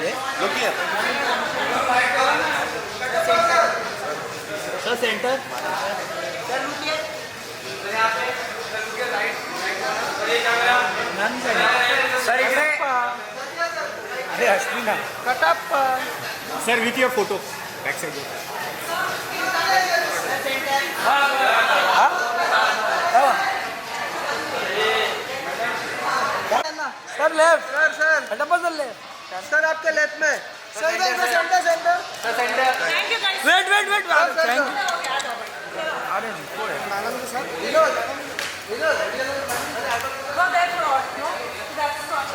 वाले. Look here. Sir, center. Sir, इकडे. अरे असली ना. Katappa. Sir, with your photo. Back side. Sir, left. Sir. Katappa sir left. Sir, आपके left में. Sir, इधर center. Sir, center. Thank you guys. Wait. Thank you. अरे Menon के साथ. Vinod. Go there for all. No? That's not.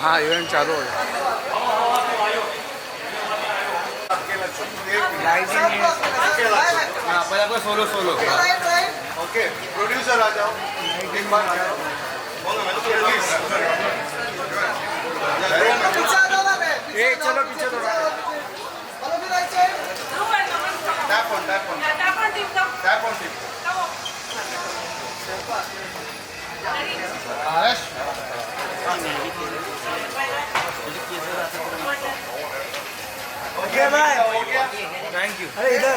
हाँ, event चालू हो गया. हाँ पहले कोई सोलो. ओके, प्रोड्यूसर आ जाओ. एक बार आ जाओ. चलो पीछे थोड़ा. Look at the one. Tap on. Yeah, tap on team. Come. Tap on team. Come on. Okay भाई. Thank you. अरे इधर.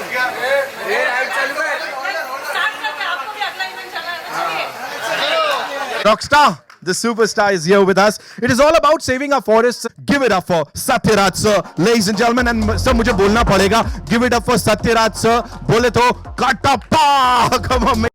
ये राइट चालू है. Start करके आपको भी अगला इवेंट चला है. Rockstar, the superstar is here with us. It is all about saving our forests. Give it up for Sathyaraj sir, ladies and gentlemen. And sir, मुझे बोलना पड़ेगा. Give it up for Sathyaraj sir. बोले तो Katappa. Come on, man.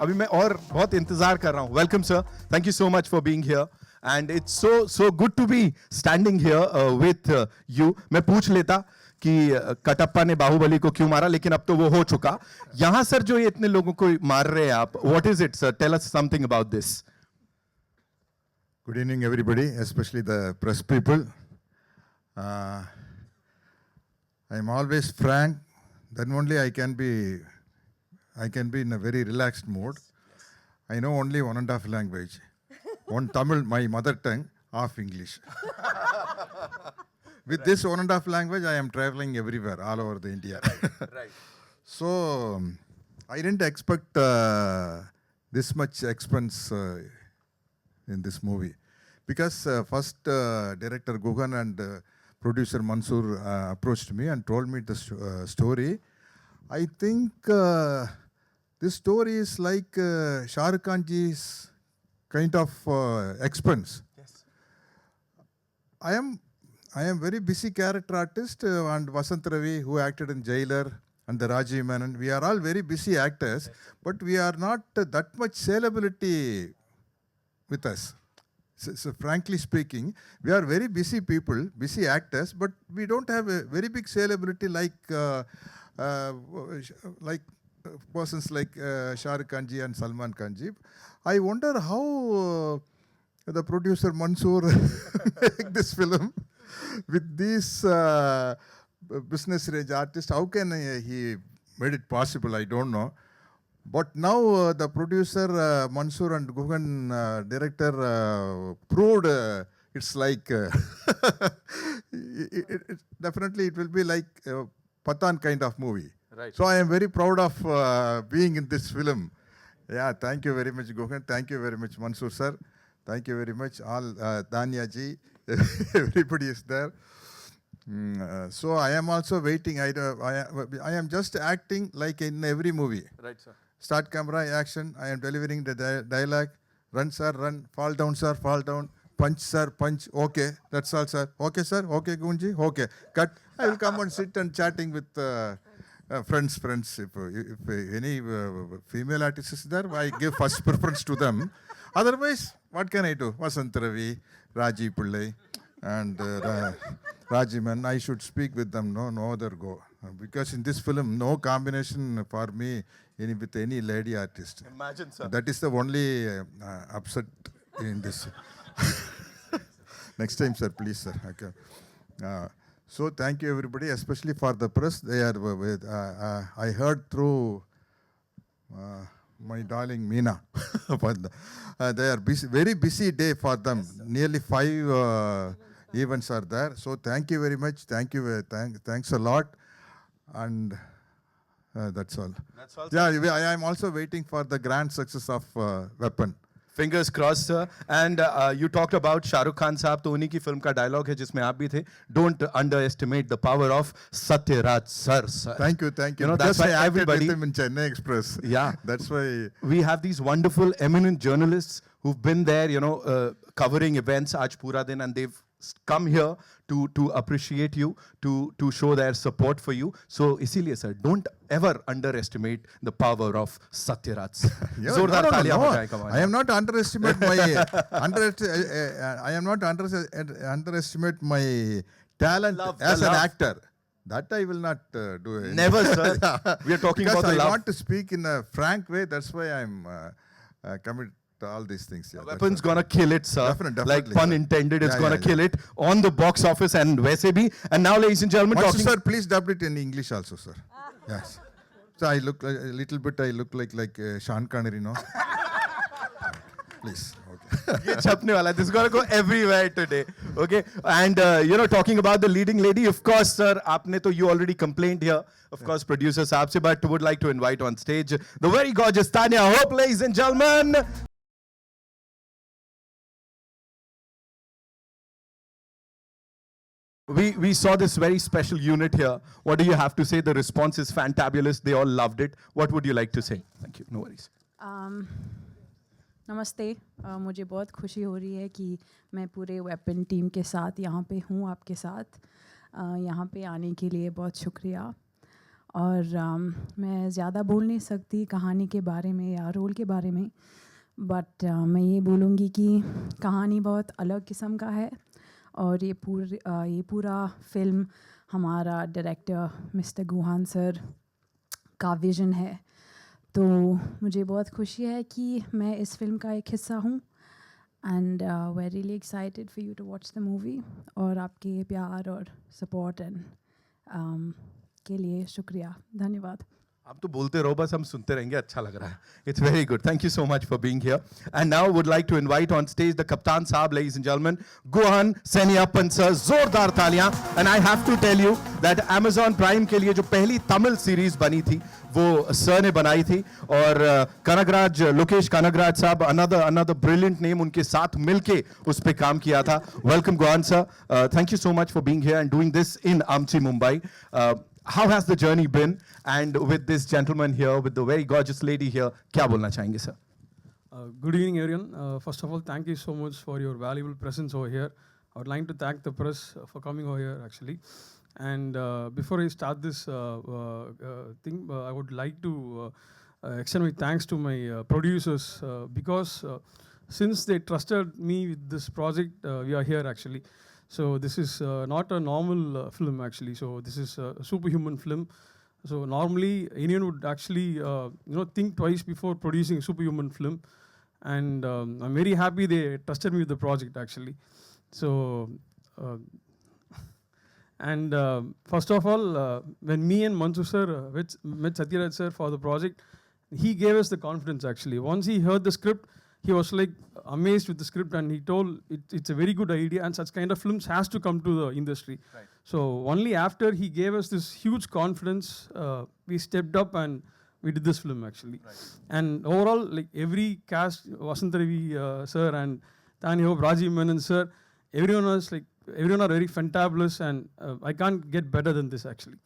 अभी मैं और बहुत इंतजार कर रहा हूँ. Welcome sir, thank you so much for being here and it's so good to be standing here with you. मैं पूछ लेता कि कटप्पा ने बाहुबली को क्यों मारा, लेकिन अब तो वो हो चुका. यहाँ सर जो ये इतने लोगों को मार रहे हैं आप, what is it sir? Tell us something about this. Good evening, everybody, especially the press people. I'm always frank. Then only I can be in a very relaxed mode. I know only 1.5 language. One Tamil, my mother tongue, half English. With this 1.5 language, I am traveling everywhere, all over the India. Right. So I didn't expect this much expense in this movie, because first director Gugan and producer Mansoor approached me and told me the story. I think this story is like Shah Rukh Khan ji's kind of expense. Yes. I am very busy character artist, and Vasant Ravi, who acted in Jailer, and the Rajiv Menon, we are all very busy actors, but we are not that much saleability with us. So frankly speaking, we are very busy people, busy actors, but we don't have a very big saleability like persons like Shah Rukh Khan ji and Salman Khan ji. I wonder how the producer Mansoor make this film with these business range artists. How can he made it possible? I don't know. But now the producer Mansoor and Gugan director proved it's like definitely it will be like Pathan kind of movie. Right. So I am very proud of being in this film. Yeah, thank you very much Gugan. Thank you very much Mansoor sir. Thank you very much all Tanya ji. Everybody is there. So I am also waiting. I am just acting like in every movie. Right sir. Start camera, action. I am delivering the dialogue. Run, sir, run. Fall down, sir, fall down. Punch, sir, punch. Okay, that's all, sir. Okay, sir. Okay, Gunji. Okay, cut. I will come and sit and chatting with friends. If any female artist is there, I give first preference to them. Otherwise, what can I do? Vasant Ravi, Rajiv, Pillai, and Rajiv, and I should speak with them. No other go. Because in this film, no combination for me with any lady artist. Imagine sir. That is the only upset in this. Next time, sir, please, sir. Okay. So thank you, everybody, especially for the press. They are. I heard through my darling Meena. They are busy, very busy day for them. Yes, nearly 5 events are there. So thank you very much. Thank you. Thanks a lot. And That's all. That's all. Yeah, I am also waiting for the grand success of Weapon. Fingers crossed, sir. And you talked about Shah Rukh Khan साहब, तो उन्हीं की film का dialogue है जिसमें आप भी थे. Don't underestimate the power of Sathyaraj, sir. Thank you, thank you. You know, that's Because why I acted everybody- with him in Chennai Express. Yeah. That's why. We have these wonderful, eminent journalists who've been there, covering events aaj pura din, and they've come here to appreciate you, to show their support for you. So, इसीलिए sir, don't ever underestimate the power of Satyaraj. Yeah, जोरदार no. तालियां हो जाए कमाल. I am not underestimate my I am not underestimate my talent Love, the as an love. actor. That I will not do. Never, sir. We are talking Because about the I love. want to speak in a frank way. That's why I'm committed to all these things. Yeah, Weapon's that's all. gonna kill it, sir. Definitely, Like pun sir. intended, it's Yeah, gonna yeah, kill it on the box office and वैसे भी. And now, ladies and gentlemen, Once, talking. sir, please dub it in English also, sir. Yes. So I look like, a little bit. I look like Sean Connery, no? Please. Okay. ये छपने वाला है. This is gonna go everywhere today. Okay. And talking about the leading lady, of course, sir. You already complained here. Of course, producer साहब से, but would like to invite on stage the very gorgeous Tanya. Hope, ladies and gentlemen. We saw this very special unit here. What do you have to say? The response is fantabulous. They all loved it. What would you like to say? Thank you. No worries. नमस्ते. मुझे बहुत खुशी हो रही है कि मैं पूरे वेपन टीम के साथ यहाँ पे हूँ आपके साथ. यहाँ पे आने के लिए बहुत शुक्रिया. और मैं ज़्यादा बोल नहीं सकती कहानी के बारे में या रोल के बारे में, बट मैं ये बोलूँगी कि कहानी बहुत अलग किस्म का है. और ये पूरा फिल्म हमारा डायरेक्टर मिस्टर गुहान सर का विज़न है. तो मुझे बहुत खुशी है कि मैं इस फिल्म का एक हिस्सा हूँ. And we are really excited for you to watch the movie. और आपके प्यार और सपोर्ट एंड के लिए शुक्रिया. धन्यवाद. आप तो बोलते रहो, बस हम सुनते रहेंगे. अच्छा लग रहा है. It's very good. Thank you so much for being here. And now would like to invite on stage the Kaptan Saab, ladies and gentlemen, Guhan Seniyappan sir. जोरदार तालियां. And I have to tell you that Amazon Prime के लिए जो पहली Tamil series बनी थी वो sir ने बनाई थी. और कनगराज, लोकेश कनगराज साहब, another brilliant name, उनके साथ मिलके उस पे काम किया था. Welcome Guhan sir. Thank you so much for being here and doing this in Amchi, Mumbai. How has the journey been? And with this gentleman here, with the very gorgeous lady here, क्या बोलना चाहेंगे sir? Good evening, everyone. First of all, thank you so much for your valuable presence over here. I would like to thank the press for coming over here, actually. And before I start this thing, I would like to extend my thanks to my producers because since they trusted me with this project, we are here, actually. So this is not a normal film, actually. So this is a superhuman film. So normally anyone would actually think twice before producing a superhuman film. And I'm very happy they trusted me with the project, actually. So first of all, when me and Mansu sir met Sathyaraj sir for the project, he gave us the confidence, actually. Once he heard the script, he was like amazed with the script, and he told it's a very good idea and such kind of films has to come to the industry. Right. So only after he gave us this huge confidence, we stepped up and we did this film, actually. Right. And overall, like every cast, Vasantaravi sir and Tanya, Rajiv, Menon sir, everyone are very fantabulous, and I can't get better than this, actually.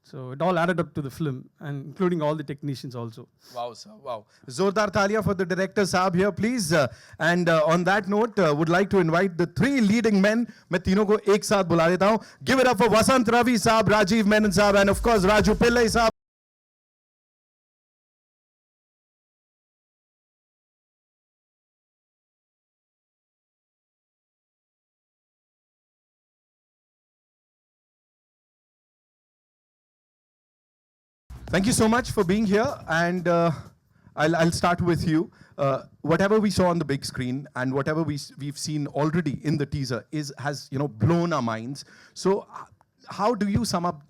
So it all added up to the film, and including all the technicians also. Wow, sir, wow. Zordar Talia for the director Saab here, please. And on that note, would like to invite the three leading men. मैं तीनों को एक साथ बुला देता हूँ. Give it up for Vasant Ravi Saab, Rajiv Menon Saab, and of course Raju Pillai Saab. Thank you so much for being here, and I'll start with you. Whatever we saw on the big screen and whatever we've seen already in the teaser has blown our minds. So how do you sum up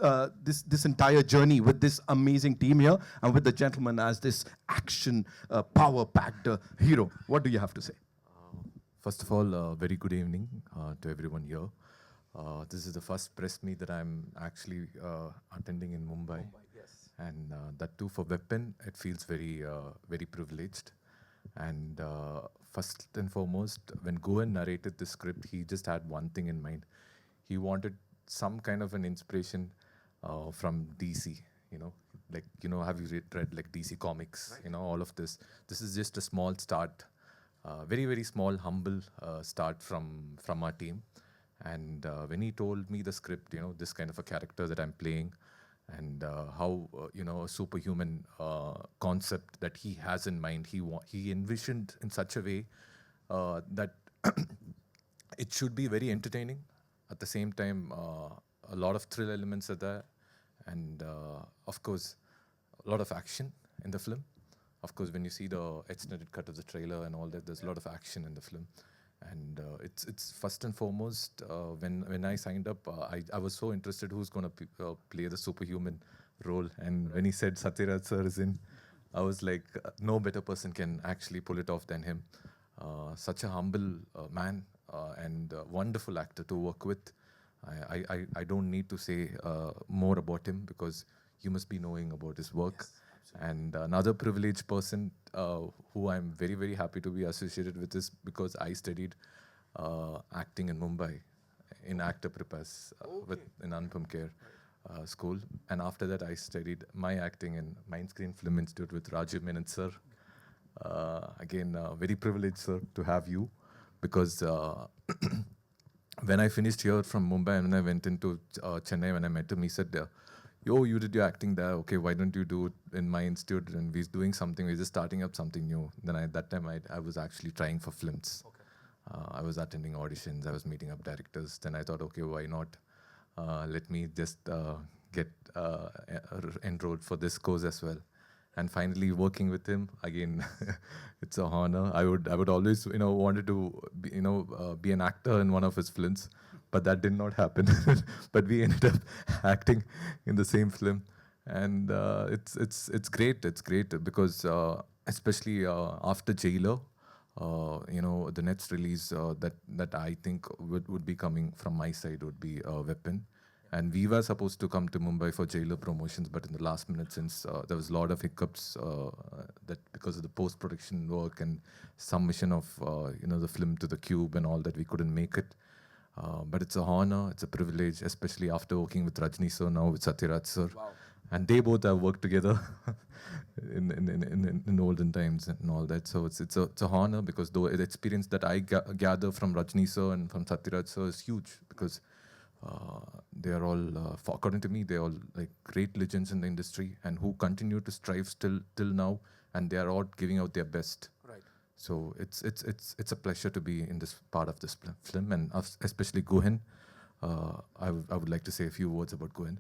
this entire journey with this amazing team here and with the gentleman as this action power-packed hero? What do you have to say? First of all, very good evening to everyone here. This is the first press meet that I'm actually attending in Mumbai. and that too for weapon, it feels very privileged. And first and foremost, when Goen narrated the script, he just had one thing in mind. He wanted some kind of an inspiration from DC, you know, like, you know, have you read like DC comics, right. You know, all of this. This is just a small start, very small, humble start from our team. And when he told me the script, you know, this kind of a character that I'm playing, and how you know, a superhuman concept that he has in mind, he envisioned in such a way that it should be very entertaining. At the same time, a lot of thrill elements are there, and of course, a lot of action in the film. Of course, when you see the extended cut of the trailer and all that, there's a lot of action in the film. And it's first and foremost, when I signed up, I was so interested who's going to play the superhuman role. And when he said Sathyaraj sir is in, I was like, no better person can actually pull it off than him. Such a humble man and wonderful actor to work with. I don't need to say more about him because you must be knowing about his work. Yes. And another privileged person who I'm very happy to be associated with is because I studied acting in Mumbai in Actor Prepas in Anupam Kher school. And after that, I studied my acting in Mindscreen Film Institute with Rajiv Menon sir. Again, very privileged, sir, to have you, because when I finished here from Mumbai and when I went into Chennai, when I met him, he said, yo, you did your acting there. Okay, why don't you do it in my institute? And we're doing something. We're just starting up something new. Then at that time, I was actually trying for films. Okay. I was attending auditions. I was meeting up directors. Then I thought, okay, why not? Let me just get enrolled for this course as well. And finally, working with him again, it's an honor. I would always, you know, wanted to, be an actor in one of his films. But that did not happen. But we ended up acting in the same film, and it's great. It's great because especially after Jailer, the next release that I think would be coming from my side would be Weapon, and we were supposed to come to Mumbai for Jailer promotions, but in the last minute, since there was a lot of hiccups that because of the post-production work and submission of the film to the Cube and all that, we couldn't make it. But it's an honor, it's a privilege, especially after working with Rajni sir, now with Sathyaraj sir. Wow. And they both have worked together in olden times and all that. So it's a honor, because the experience that I gather from Rajni sir and from Sathyaraj sir is huge, because they are all, according to me, they are all like great legends in the industry and who continue to strive till now, and they are all giving out their best. Right. So it's a pleasure to be in this part of this film, and especially Goen. I would like to say a few words about Goen.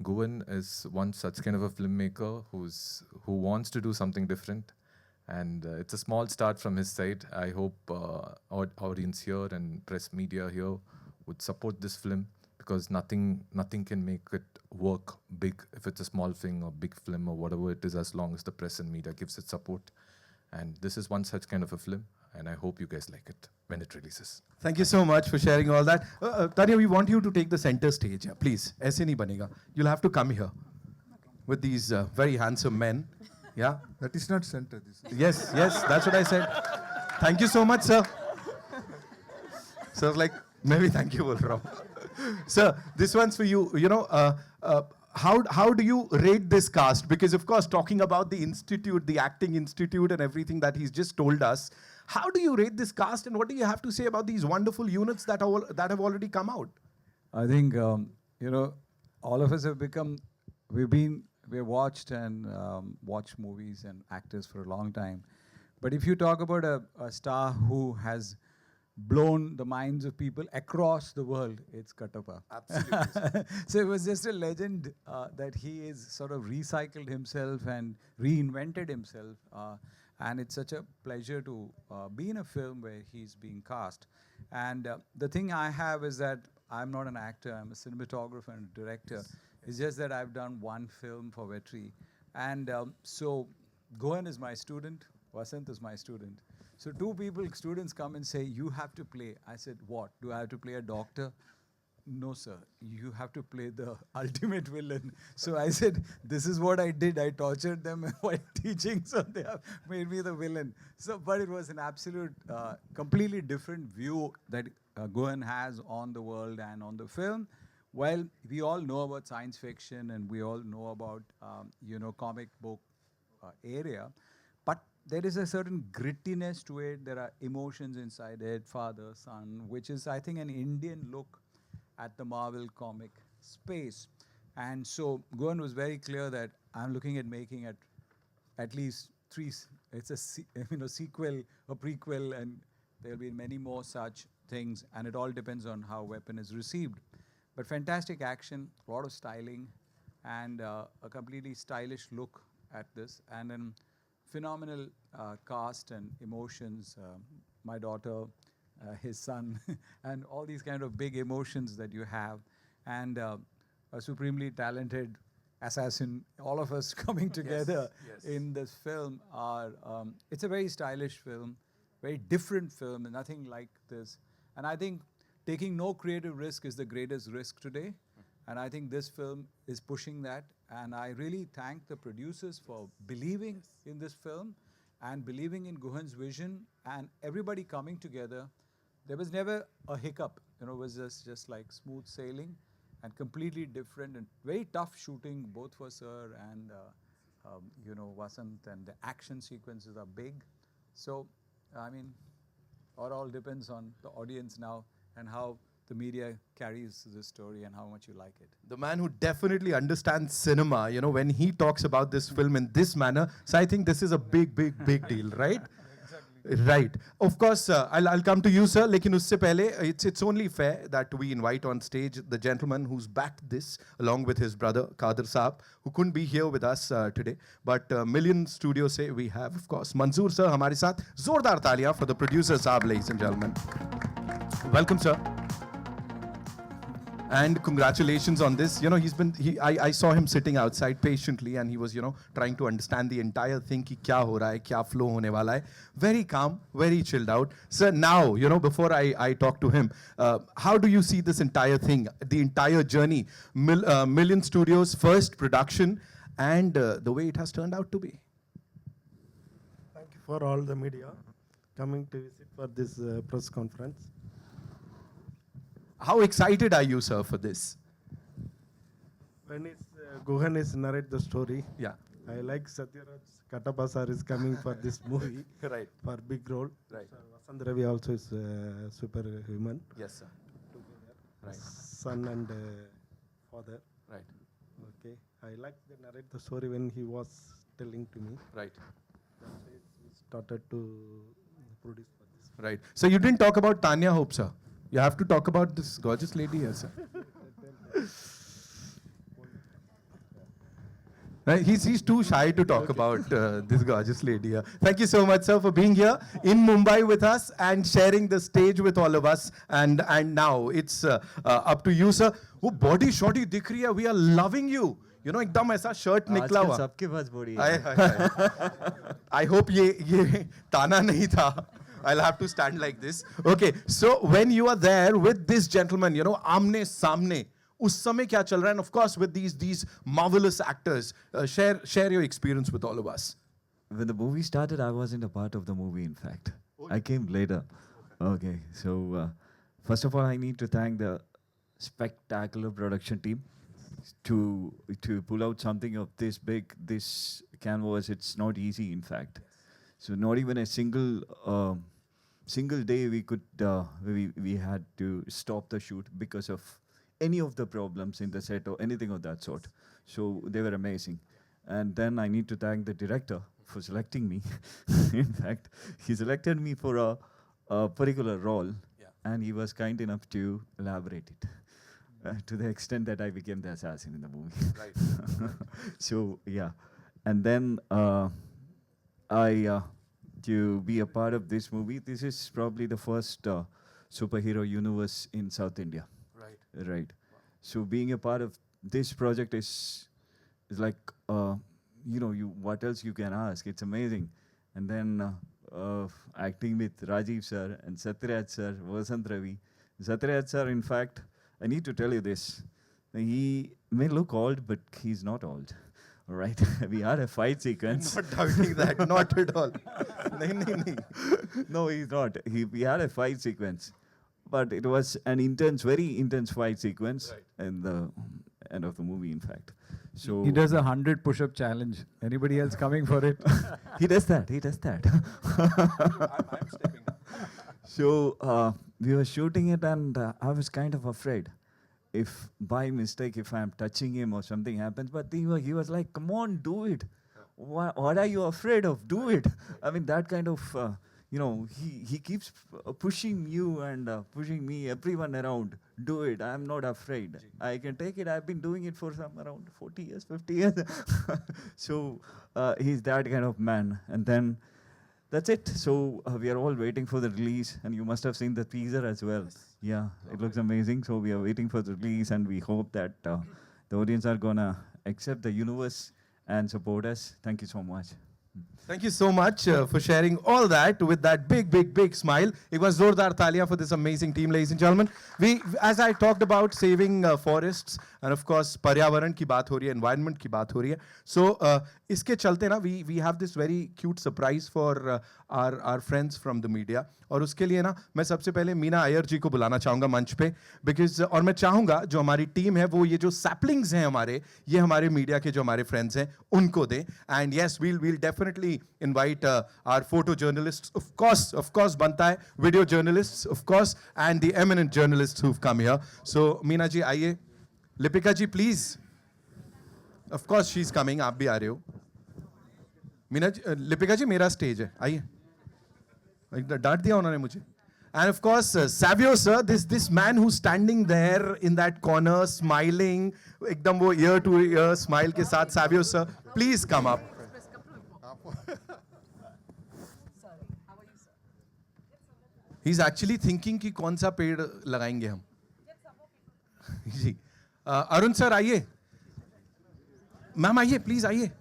Goen is one such kind of a filmmaker who wants to do something different, and it's a small start from his side. I hope our audience here and press media here would support this film, because nothing can make it work big if it's a small thing or big film or whatever it is, as long as the press and media gives it support. And this is one such kind of a film, and I hope you guys like it when it releases. Thank you so much for sharing all that. Tanya, we want you to take the center stage. Please, aise nahi banega. You'll have to come here with these very handsome men. Yeah? That is not center. Yes, that's what I said. Thank you so much, sir. Sir, like, maybe thank you, Wolfram. Sir, this one's for you. How do you rate this cast? Because, of course, talking about the institute, the acting institute and everything that he's just told us, how do you rate this cast, and what do you have to say about these wonderful units that have already come out? I think, all of us have become, we've watched and watched movies and actors for a long time. But if you talk about a star who has blown the minds of people across the world, it's Kattappa. Absolutely. So it was just a legend that he is sort of recycled himself and reinvented himself. And it's such a pleasure to be in a film where he's being cast. And the thing I have is that I'm not an actor, I'm a cinematographer and a director. Yes. It's just that I've done one film for Vetri. And so Goen is my student, Vasant is my student. So two students come and say, you have to play. I said, what? Do I have to play a doctor? no, sir, you have to play the ultimate villain. So I said, this is what I did. I tortured them while teaching, so they have made me the villain. So, but it was an absolute, completely different view that Gohan has on the world and on the film. While we all know about science fiction and we all know about, comic book area, but there is a certain grittiness to it. There are emotions inside it, father, son, which is, I think, an Indian look at the Marvel comic space. And so Gohan was very clear that I'm looking at making at least three, it's a sequel, a prequel, and there'll be many more such things, and it all depends on how Weapon is received. But fantastic action, a lot of styling, and a completely stylish look at this, and then phenomenal cast and emotions. My daughter, his son, and all these kind of big emotions that you have, and a supremely talented assassin. All of us coming together in this film are. It's a very stylish film, very different film, and nothing like this. And I think taking no creative risk is the greatest risk today. And I think this film is pushing that. And I really thank the producers for believing in this film and believing in Gohan's vision and everybody coming together. There was never a hiccup. It was just like smooth sailing and completely different and very tough shooting, both for Sir and Vasant, and the action sequences are big. So, I mean, it all depends on the audience now and how the media carries the story and how much you like it. The man who definitely understands cinema, when he talks about this film in this manner, so I think this is a big deal, right? Right. Of course, I'll come to you, sir. Lekin usse pehle, it's only fair that we invite on stage the gentleman who's backed this, along with his brother, Kader Saab, who couldn't be here with us today. But Million Studios say we have, of course, Manzoor sir, hamare saath. Zordar taaliyan for the producer Saab, ladies and gentlemen. Welcome, sir. And congratulations on this. I saw him sitting outside patiently, and he was, trying to understand the entire thing, ki kya ho raha hai, kya flow hone wala hai. Very calm, very chilled out. Sir, now, before I talk to him, how do you see this entire thing, the entire journey, Million Studios' first production, and the way it has turned out to be? Thank you for all the media coming to visit for this press conference. How excited are you, sir, for this? When Gohan is narrate the story, Yeah. I like Sathyaraj Katapa sir is coming for this movie Right. for big role. Right. Sir Vasant Ravi also is superhuman. Yes, sir. Right. Son and father. Right. Okay. I like the narrate the story when he was telling to me. Right. That's why we started to produce for this. Right. So you didn't talk about Tanya Hope, sir. You have to talk about this gorgeous lady here, sir. Right, he's too shy to talk about this gorgeous lady here. Thank you so much, sir, for being here in Mumbai with us and sharing the stage with all of us. And now it's up to you, sir. वो body shorty दिख रही है. We are loving you. एकदम ऐसा shirt निकला हुआ. सबके पास body है. I hope ये ताना नहीं था. I'll have to stand like this. Okay, so when you are there with this gentleman, आमने सामने, उस समय क्या चल रहा है? And of course, with these marvelous actors, share your experience with all of us. When the movie started, I wasn't a part of the movie, in fact. I came later. Okay, so first of all, I need to thank the spectacular production team to pull out something of this big, this canvas. It's not easy, in fact. So not even a single day we could we had to stop the shoot because of any of the problems in the set or anything of that sort. So they were amazing. And then I need to thank the director for selecting me. In fact, he selected me for a particular role, and he was kind enough to elaborate it to the extent that I became the assassin in the movie. Right. So yeah, and then. To be a part of this movie, this is probably the first superhero universe in South India. Right. Right. Wow. So being a part of this project is like, what else you can ask? It's amazing. And then acting with Rajiv sir and Sathyaraj sir, Vasant Ravi. Sathyaraj sir, in fact, I need to tell you this. He may look old, but he's not old. All right? We had a fight sequence. Not doubting that, not at all. nahi, nahi, nahi. No, he's not. We had a fight sequence. But it was an intense, very intense fight sequence in the end of the movie, in fact. So He does a 100 push-up challenge. Anybody else coming for it? he does that. He does that. I'm stepping down. So we were shooting it, and I was kind of afraid if by mistake, if I'm touching him or something happens. But he was like, "Come on, do it. What are you afraid of? Do it." I mean, that kind of, he keeps pushing you and pushing me, everyone around. Do it. I'm not afraid. I can take it. I've been doing it for some around 40 years, 50 years. So he's that kind of man. And then that's it. So we are all waiting for the release, and you must have seen the teaser as well. Yeah, it looks amazing. So we are waiting for the release, and we hope that the audience are gonna accept the universe and support us. Thank you so much. Thank you so much for sharing all that with that big, big, big smile. It was zordar talia for this amazing team, ladies and gentlemen. As I talked about saving forests, and of course, पर्यावरण की बात हो रही है, environment की बात हो रही है. So इसके चलते ना, we have this very cute surprise for our friends from the media. और उसके लिए ना मैं सबसे पहले मीना अय्यर जी को बुलाना चाहूँगा मंच पे, because और मैं चाहूँगा जो हमारी टीम है वो ये जो saplings हैं हमारे, ये हमारे मीडिया के जो हमारे friends हैं उनको दें. And yes, we'll definitely invite our photo journalists, of course बनता है, video journalists, of course, and the eminent journalists who've come here. So Meena ji आइए, लिपिका जी please. Of course she's coming, आप भी आ रहे हो. मीना जी, लिपिका जी मेरा स्टेज है, आइए. डांट दिया उन्होंने मुझे. And of course, Savio sir, this man who's standing there in that corner, smiling, एकदम वो ear to ear smile के साथ, Savio sir, please come up. He's actually thinking कि कौन सा पेड़ लगाएंगे हम. जी, अरुण सर आइए. मैम आइए, please आइए.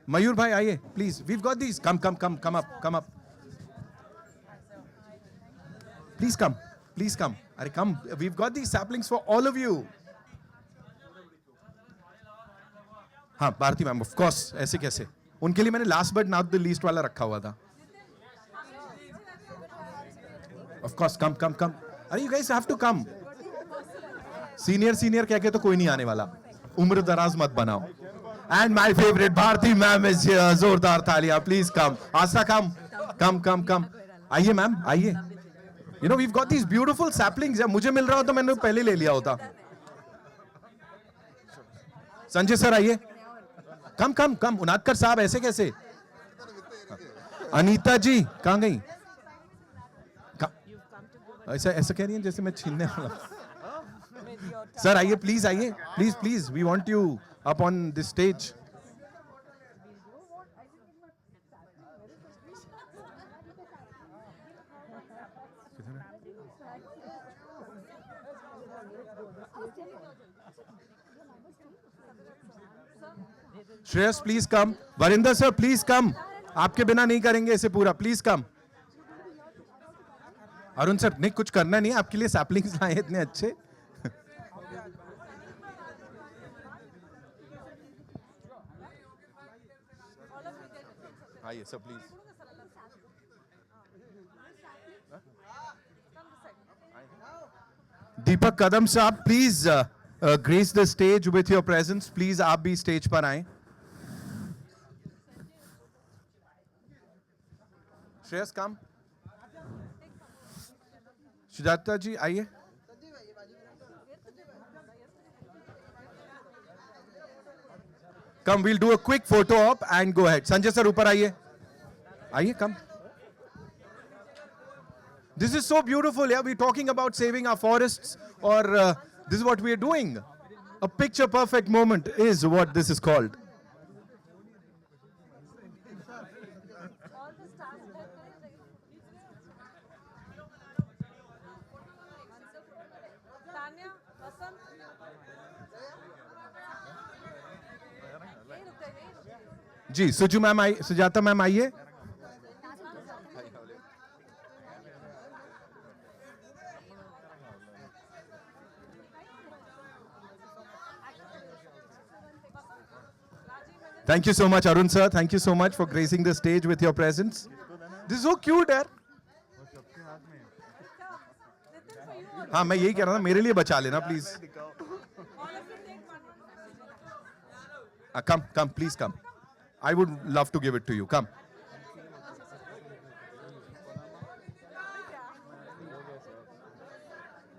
मयूर भाई आइए, please. We've got these. Come up. Please come. Arey come. We've got these saplings for all of you. हाँ, भारती मैम, of course. ऐसे कैसे? उनके लिए मैंने last but not the least वाला रखा हुआ था. Of course, come. अरे you guys have to come. Senior कह के तो कोई नहीं आने वाला. उम्र दराज मत बनाओ. And my favorite Bharti ma'am is here. जोरदार तालियां. Please come. Asra come. आइए मैम, आइए. You know, we've got these beautiful saplings. मुझे मिल रहा हो तो मैंने पहले ले लिया होता. संजय सर आइए. कम. उनादकर साहब ऐसे कैसे? अनीता जी कहाँ गई? ऐसा कह रही हैं जैसे मैं छीनने वाला. सर आइए, प्लीज आइए. Please. We want you up on this stage. Shreyas please come. Varinder sir please come. आपके बिना नहीं करेंगे इसे पूरा. Please come. अरुण सर नहीं, कुछ करना नहीं, आपके लिए सैपलिंग्स लाए इतने अच्छे. आइए सर प्लीज. दीपक कदम साहब please grace the stage with your presence. Please आप भी स्टेज पर आए. श्रेयस कम. सुजाता जी आइए. Come, we'll do a quick photo op and go ahead. Sanjay sir ऊपर आइए. Come. This is so beautiful. Yeah, we're talking about saving our forests, or this is what we are doing. A picture perfect moment is what this is called. Tanya, Vasant. जी, Suju ma'am आई, Sujata ma'am आइए. Thank you so much, Arun sir. Thank you so much for gracing the stage with your presence. This is so cute, yaar. हाँ मैं यही कह रहा था मेरे लिए बचा लेना please. Come, please come. I would love to give it to you. Come.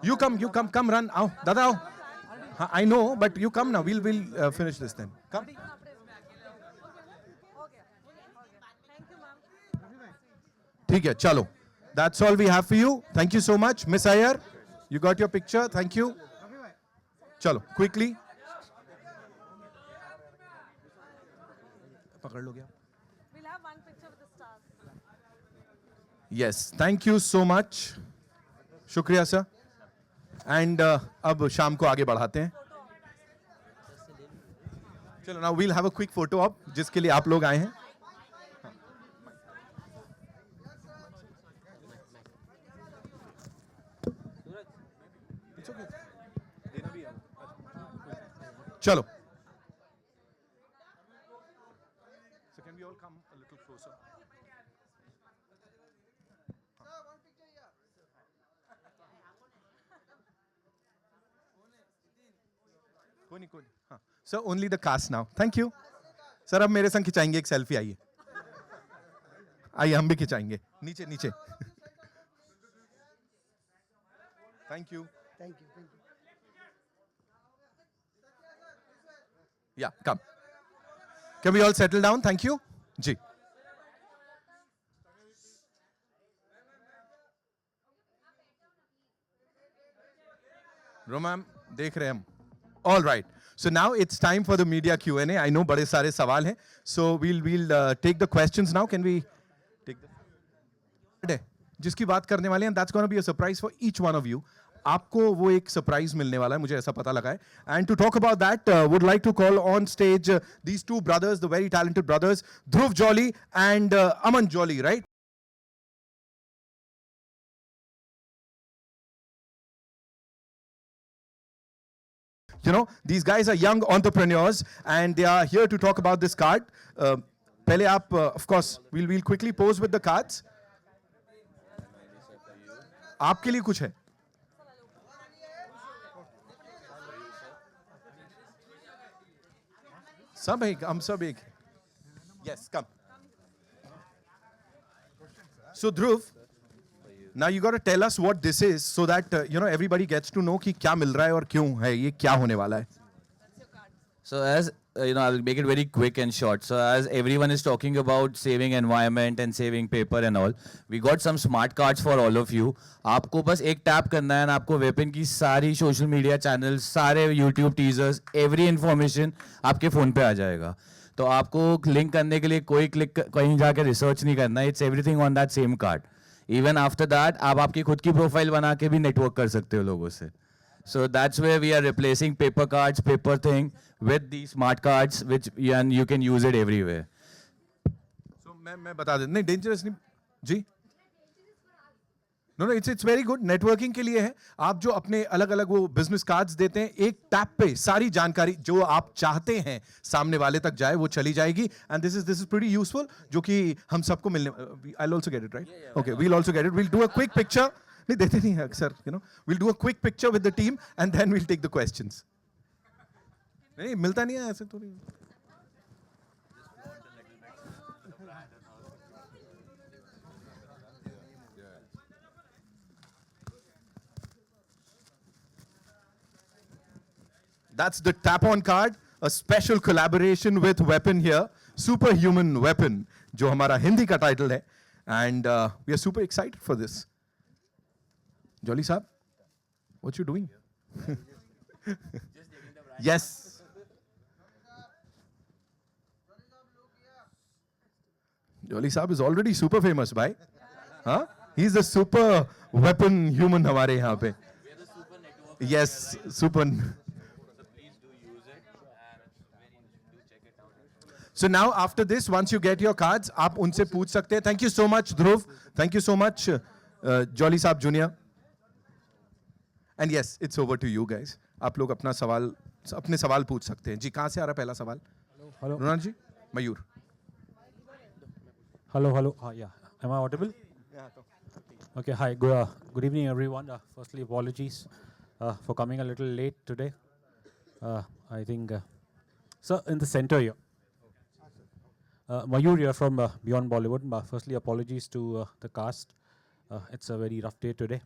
You come, run. आओ, दादा आओ. I know, but you come now. We'll finish this then. Come. ठीक है, चलो. That's all we have for you. Thank you so much, Miss Iyer. You got your picture. Thank you. चलो, quickly. पकड़ लो क्या? We'll have one picture with the stars. Yes, thank you so much. शुक्रिया sir. And अब शाम को आगे बढ़ाते हैं. चलो, now we'll have a quick photo op जिसके लिए आप लोग आए हैं. चलो. So can we all come a little closer? कोई नहीं. हाँ. Sir, only the cast now. Thank you. Sir अब मेरे संग खिंचाएंगे एक सेल्फी. आइए. आइए हम भी खिंचाएंगे. नीचे. Thank you. Yeah, come. Can we all settle down? Thank you. जी. रोमैम देख रहे हैं हम. All right. So now it's time for the media Q&A. I know बड़े सारे सवाल हैं. So we'll take the questions now. Can we take the जिसकी बात करने वाले हैं, that's going to be a surprise for each one of you. आपको वो एक सरप्राइज मिलने वाला है, मुझे ऐसा पता लगा है. And to talk about that would like to call on stage these two brothers, the very talented brothers, Dhruv Jolly and Aman Jolly, right? You know, these guys are young entrepreneurs and they are here to talk about this card. पहले आप, of course, we'll quickly pose with the cards. आपके लिए कुछ है? सब एक, हम सब एक. Yes, come. So Dhruv, now you got to tell us what this is so that everybody gets to know कि क्या मिल रहा है और क्यों है ये, क्या होने वाला है. So as I'll make it very quick and short. So as everyone is talking about saving environment and saving paper and all, we got some smart cards for all of you. आपको बस एक tap करना है और आपको weapon की सारी social media channels, सारे यूट्यूब टीजर्स, एवरी इन्फॉर्मेशन आपके फ़ोन पे आ जाएगा. तो आपको लिंक करने के लिए कोई क्लिक कहीं जाके रिसर्च नहीं करना है. It's everything on that same card. Even after that आप आपकी खुद की प्रोफाइल बना के भी नेटवर्क कर सकते हो लोगों से. So that's where we are replacing paper cards, paper thing with these smart cards, which and you can use it everywhere. So मैं बता दूं, नहीं dangerous नहीं जी. No, it's very good. Networking के लिए है. आप जो अपने अलग अलग वो बिजनेस कार्ड्स देते हैं, एक टैप पे सारी जानकारी जो आप चाहते हैं सामने वाले तक जाए वो चली जाएगी. And this is pretty useful, जो कि हम सबको मिलने. I'll also get it, right? Okay, we'll also get it. We'll do a quick picture. नहीं देते नहीं है अक्सर, we'll do a quick picture with the team and then we'll take the questions. नहीं मिलता नहीं है ऐसे तो नहीं. That's the tap-on card, a special collaboration with Weapon here, Superhuman Weapon, जो हमारा हिंदी का टाइटल है, and we are super excited for this. Jolly Saab, what you doing? Yes. Jolly Saab is already super famous, bhai. Huh? He's the super weapon human हमारे यहाँ पे. Yes, super. So now after this, once you get your cards, आप उनसे पूछ सकते हैं. Thank you so much, Dhruv. Thank you so much, Jolly Saab Junior. And yes, it's over to you guys. आप लोग अपने सवाल पूछ सकते हैं. जी कहाँ से आ रहा है पहला सवाल? Hello Ronald ji. Mayur. Hello, hello. Yeah. Am I audible? Okay, hi. Good evening, everyone. Firstly, apologies for coming a little late today. I think, sir, in the center here. Mayur here from Beyond Bollywood. Firstly, apologies to the cast. It's a very rough day today.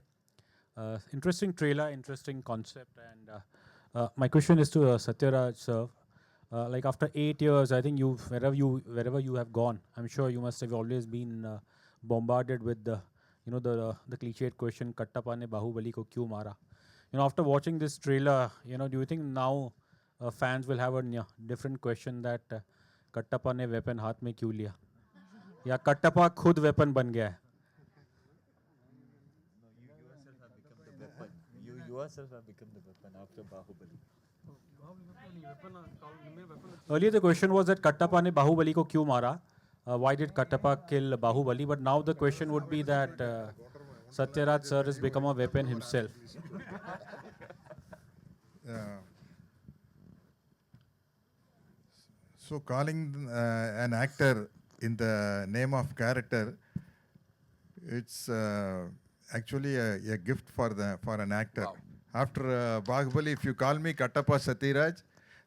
Interesting trailer, interesting concept, and my question is to Sathyaraj, sir. Like after 8 years, I think wherever you have gone, I'm sure you must have always been bombarded with the cliched question, Kattappa ne Bahubali ko kyun mara? After watching this trailer, do you think now fans will have a different question that Kattappa ne weapon हाथ में क्यों लिया? या Kattappa खुद weapon बन गया है? You yourself have become the weapon after Bahubali. Earlier the question was that Kattappa ne Bahubali ko kyun mara? Why did Kattappa kill Bahubali? But now the question would be that Sathyaraj sir has become a weapon himself. So calling an actor in the name of character, it's actually a gift for an actor. Wow. After Bahubali, if you call me Kattappa Sathyaraj,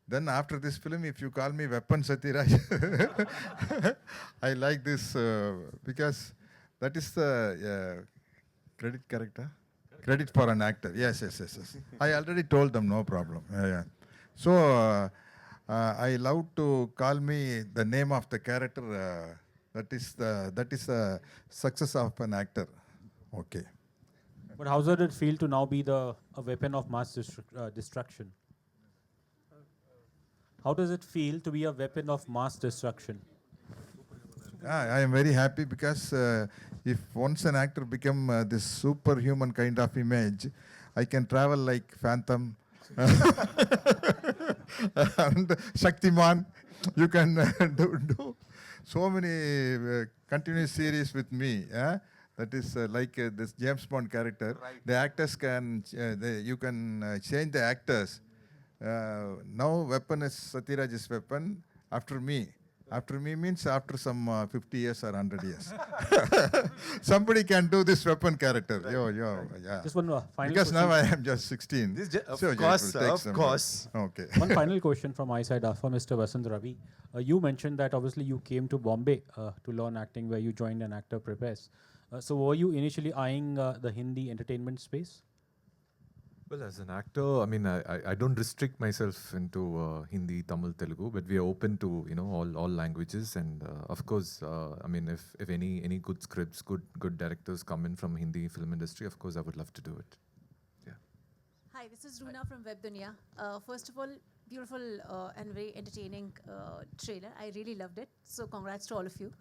then after this film, if you call me Weapon Sathyaraj, I like this because that is the credit character. Credit for an actor. Yes. I already told them, no problem. Yeah. So I love to call me the name of the character. That is the success of an actor. Okay. But how does it feel to now be a weapon of mass destruction? How does it feel to be a weapon of mass destruction? I am very happy because if once an actor become this superhuman kind of image, I can travel like Phantom and Shaktiman. You can do so many continuous series with me. That is like this James Bond character. Right. The actors can, you can change the actors. Now weapon is Satyaraj's weapon after me. After me means after some 50 years or 100 years. Somebody can do this weapon character. Right. Yeah. Just one final because question. now I am just 16. Of course. Okay. One final question from my side for Mr. Vasant Ravi. You mentioned that obviously you came to Bombay to learn acting, where you joined an actor prepare. So were you initially eyeing the Hindi entertainment space? Well, as an actor, I mean, I don't restrict myself into Hindi, Tamil, Telugu, but we are open to all languages, and of course, I mean, if any good scripts, good directors come in from Hindi film industry, of course, I would love to do it. Yeah. Hi, this is Runa from Web Dunia. First of all, beautiful and very entertaining trailer. I really loved it. So congrats to all of you.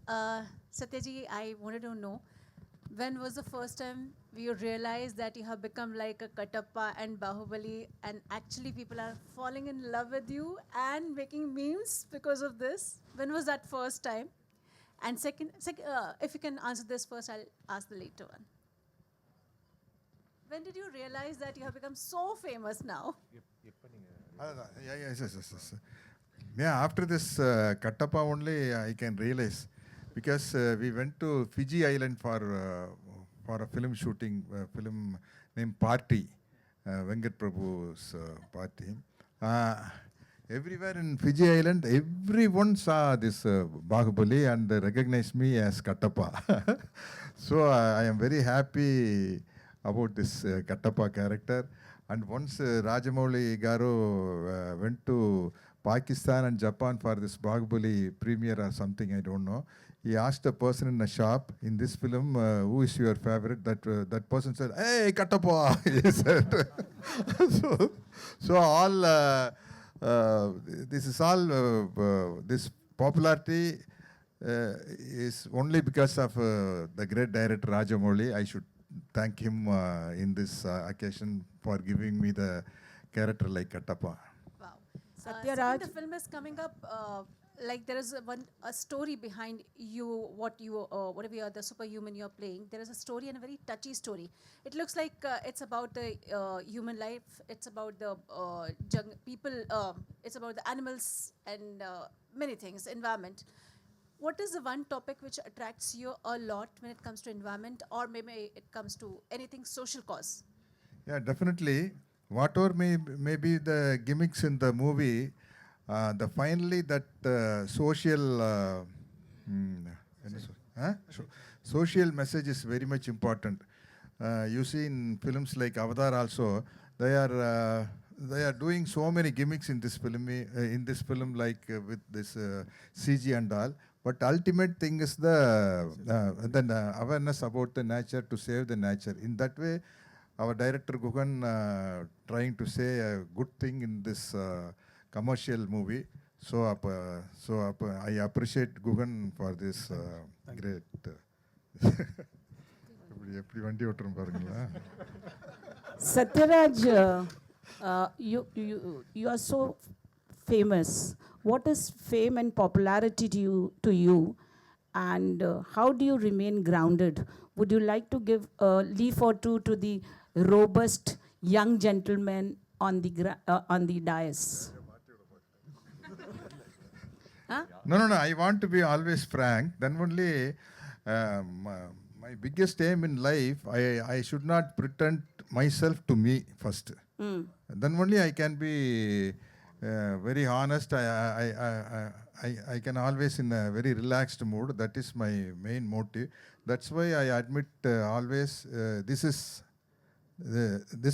Satyaji, I wanted to know, when was the first time you realized that you have become like a Kattappa and Bahubali, and actually people are falling in love with you and making memes because of this? When was that first time? And second, if you can answer this first, I'll ask the later one. When did you realize that you have become so famous now? Yes. Yeah, after this Kattappa only I can realize. Because we went to Fiji Island for a film shooting, film named Party, Venkat Prabhu's party. Everywhere in Fiji Island, everyone saw this Bahubali and recognized me as Kattappa. So I am very happy about this Kattappa character. And once Rajamouli Garu went to Pakistan and Japan for this Bahubali premiere or something, I don't know. He asked a person in a shop, in this film, who is your favorite? That person said, "Hey, Kattappa," he said. so all, this popularity is only because of the great director Rajamouli. I should thank him in this occasion for giving me the character like Kattappa. Wow. Sathyaraj, the film is coming up. Like there is a story behind you, whatever you are, the superhuman you're playing. There is a story, and a very touchy story. It looks like it's about the human life. It's about the people. It's about the animals and many things, environment. What is the one topic which attracts you a lot when it comes to environment, or maybe it comes to anything social cause? Yeah, definitely. Whatever may be the gimmicks in the movie, the finally that social social message is very much important. You see in films like Avatar also, they are doing so many gimmicks in this film like with this CG and all. But ultimate thing is the awareness about the nature, to save the nature. In that way, our director Gugan trying to say a good thing in this commercial movie. So I appreciate Gugan for this great. Sathyaraj, you are so famous. What is fame and popularity to you, and how do you remain grounded? Would you like to give a leaf or two to the robust young gentleman on the dais? Huh? No. I want to be always frank. Then only my biggest aim in life, I should not pretend myself to me first. Then only I can be very honest. I can always in a very relaxed mood. That is my main motive. That's why I admit always this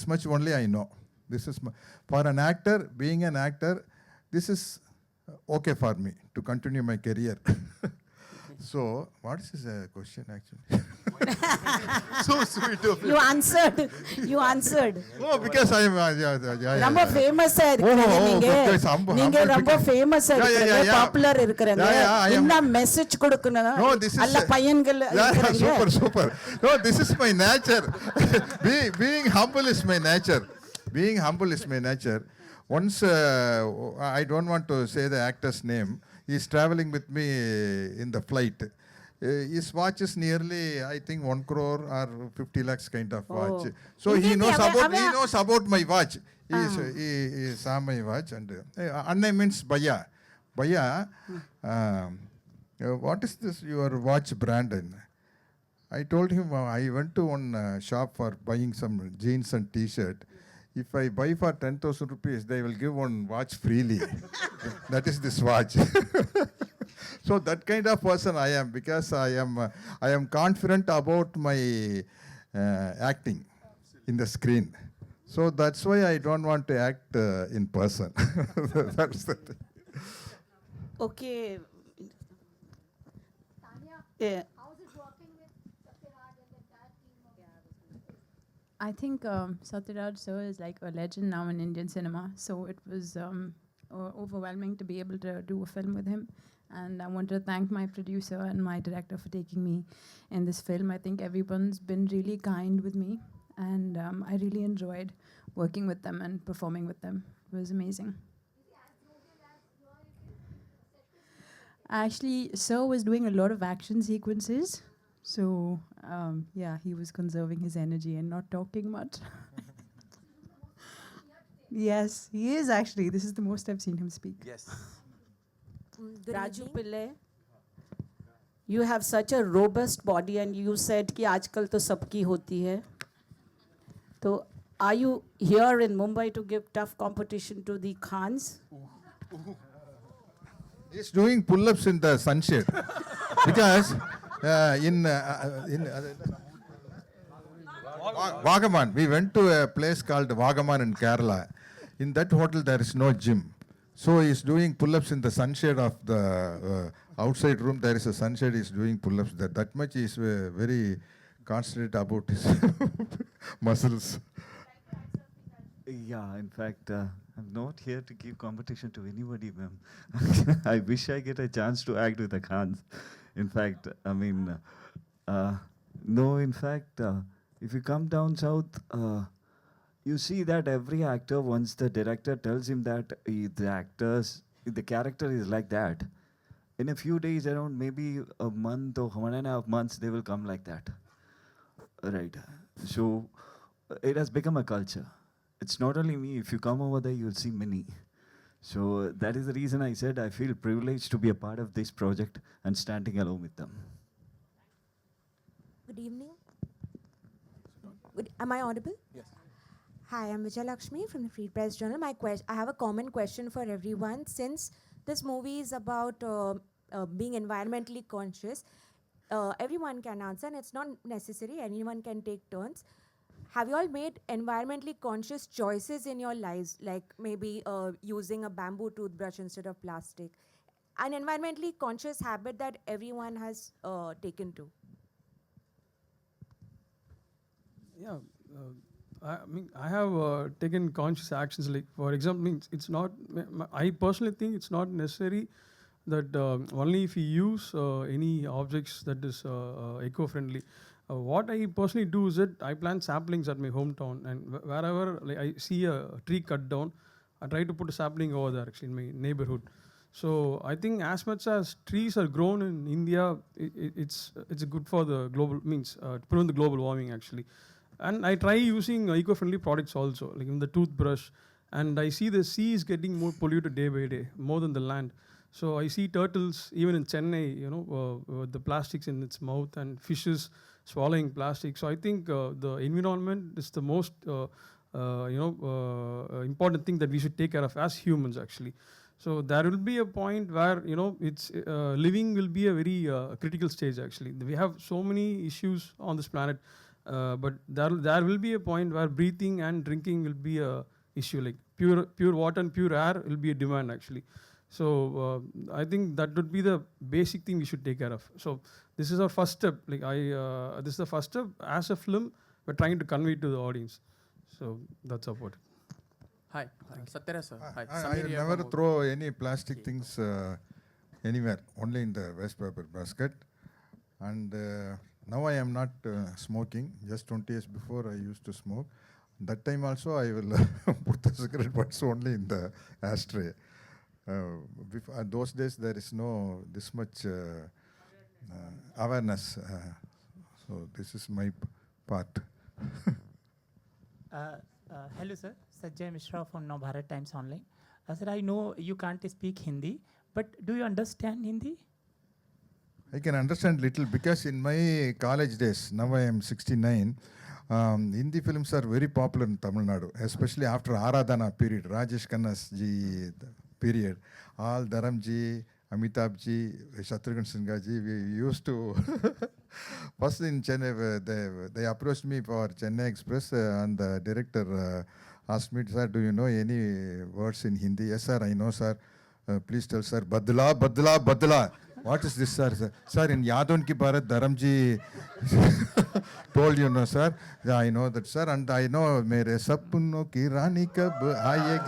much only I know. This is for an actor, being an actor, this is okay for me to continue my career. So, what is this question actually? So sweet of you. You answered. Oh, because I am. ரொம்ப ஃபேமஸா இருக்கீங்க நீங்க ரொம்ப ஃபேமஸா இருக்கீங்க popular இருக்கறீங்க என்ன message கொடுக்கணும் அல்ல பையன்கள் இருக்கறீங்க super. No, this is my nature. Being humble is my nature. Being humble is my nature. Once, I don't want to say the actor's name, he's traveling with me in the flight. His watch is nearly, I think, 1 crore or 50 lakhs kind of watch. So he knows about my watch. He saw my watch. And Anna means Baya. Baya, what is this, your watch brand? I told him, I went to one shop for buying some jeans and t-shirt. If I buy for 10,000 rupees, they will give one watch freely. That is this watch. So that kind of person I am, because I am confident about my acting in the screen. So that's why I don't want to act in person. That's the thing. Okay. Tanya, how's it working with Sathyaraj and the entire team? I think Sathyaraj sir is like a legend now in Indian cinema. So it was overwhelming to be able to do a film with him. And I want to thank my producer and my director for taking me in this film. I think everyone's been really kind with me. And I really enjoyed working with them and performing with them. It was amazing. Actually, sir was doing a lot of action sequences. So, yeah, he was conserving his energy and not talking much. Yes, he is actually. This is the most I've seen him speak. Yes. Rajiv Pillai, you have such a robust body, and you said कि आजकल तो सबकी होती है. So, are you here in Mumbai to give tough competition to the Khans? He's doing pull-ups in the sunshade. Because in Vagaman, we went to a place called Vagaman in Kerala. In that hotel, there is no gym. So he's doing pull-ups in the sunshade of the outside room. There is a sunshade. He's doing pull-ups there. That much is very concentrated about his muscles. Yeah, in fact, I'm not here to give competition to anybody, ma'am. I wish I get a chance to act with the Khans. In fact, I mean, no, in fact, if you come down south, you see that every actor, once the director tells him that the character is like that, in a few days, around maybe a month or 1.5 months, they will come like that. Right. So it has become a culture. It's not only me. If you come over there, you'll see many. So that is the reason I said I feel privileged to be a part of this project and standing along with them. Good evening. Am I audible? Yes. Hi, I'm Vijay Lakshmi from the Free Press Journal. I have a common question for everyone. Since this movie is about being environmentally conscious, everyone can answer, and it's not necessary. Anyone can take turns. Have you all made environmentally conscious choices in your lives, like maybe using a bamboo toothbrush instead of plastic? An environmentally conscious habit that everyone has taken to. Yeah, I mean, I have taken conscious actions. Like, for example, it's not. I personally think it's not necessary that only if you use any objects that is eco-friendly. What I personally do is that I plant saplings at my hometown, and wherever like I see a tree cut down, I try to put a sapling over there actually in my neighborhood. So I think as much as trees are grown in India, it's good for the global to prevent the global warming actually. And I try using eco-friendly products also, like in the toothbrush. And I see the sea is getting more polluted day by day, more than the land. So I see turtles, even in Chennai, with the plastics in its mouth, and fishes swallowing plastic. So I think the environment is the most important thing that we should take care of as humans actually. So there will be a point where it's living will be a very critical stage actually. We have so many issues on this planet, but there will be a point where breathing and drinking will be a issue. Like pure water and pure air will be a demand actually. So I think that would be the basic thing we should take care of. So this is our first step. Like this is the first step. As a film, we're trying to convey to the audience. So that's about it. Hi, Sathyaraj sir. Hi, I Samir here never from throw any plastic things anywhere, only in the waste paper basket. And now I am not smoking. Just 20 years before I used to smoke. That time also I will put the cigarette butts only in the ashtray. Those days there is no this much awareness. So this is my part. Hello sir, Sajjay Mishra from Navbharat Times Online. Sir, I know you can't speak Hindi, but do you understand Hindi? I can understand little because in my college days, now I am 69, Hindi films are very popular in Tamil Nadu, especially after Aradhana period, Rajesh Khanna's ji period. All Dharam ji, Amitabh ji, Shatrughan Sinha ji, we used to first in Chennai, they approached me for Chennai Express and the director asked me, sir, do you know any words in Hindi? Yes, sir, I know, sir. Please tell, sir, Badla, Badla, Badla. What is this, sir? Sir, in Yadon Ki Bharat, Dharamji told you, no, sir. Yeah, I know that, sir. And I know, Mere Sapno Ki Rani Kab Aaye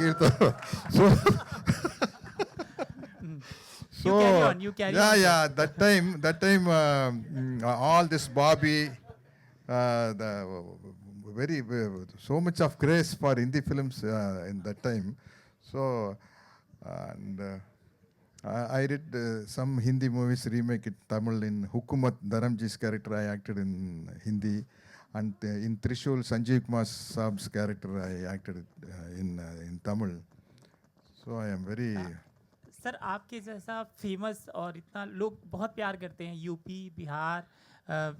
So, you carry yeah, on. yeah. That time, all this Bobby, so much of grace for Hindi films in that time. So, and I did some Hindi movies remake in Tamil. In Hukumat, Dharamji's character I acted in Hindi, and in Trishul, Sanjeev Kumar Saab's character I acted in Tamil. So I am very. Sir आपके जैसा famous और इतना लोग बहुत प्यार करते हैं UP Bihar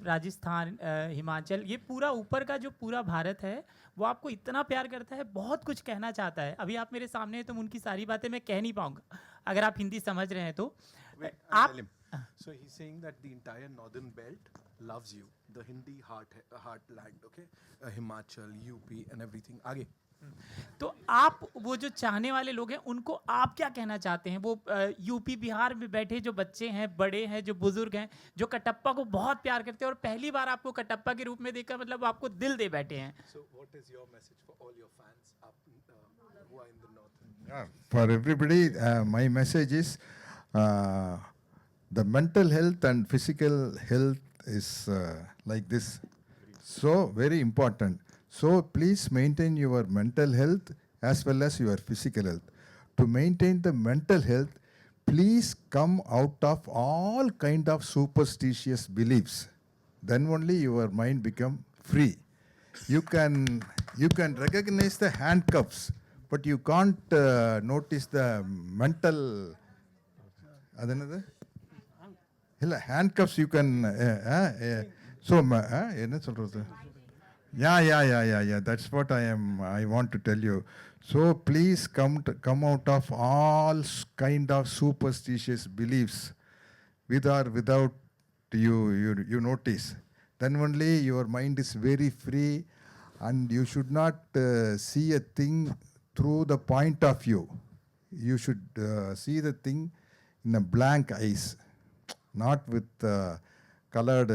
Rajasthan Himachal ये पूरा ऊपर का जो पूरा भारत है वो आपको इतना प्यार करता है बहुत कुछ कहना चाहता है अभी आप मेरे सामने हैं तो उनकी सारी बातें मैं कह नहीं पाऊंगा अगर आप हिंदी समझ रहे हैं तो आप So he's saying that the entire northern belt loves you, the Hindi heartland, okay, Himachal, UP and everything. आगे तो आप वो जो चाहने वाले लोग हैं उनको आप क्या कहना चाहते हैं वो यूपी बिहार में बैठे जो बच्चे हैं बड़े हैं जो बुजुर्ग हैं जो कटप्पा को बहुत प्यार करते हैं और पहली बार आपको कटप्पा के रूप में देखकर मतलब आपको दिल दे बैठे हैं So what is your message for all your fans up who are in the north? Yeah, for everybody, my message is the mental health and physical health is like this. So very important. So please maintain your mental health as well as your physical health. To maintain the mental health, please come out of all kind of superstitious beliefs. Then only your mind become free. You can recognize the handcuffs, but you can't notice the mental. Handcuffs you can. என்ன சொல்றது? Yeah. That's what I want to tell you. So please come out of all kind of superstitious beliefs, with or without you notice. Then only your mind is very free, and you should not see a thing through the point of view. You should see the thing in a blank eyes, not with colored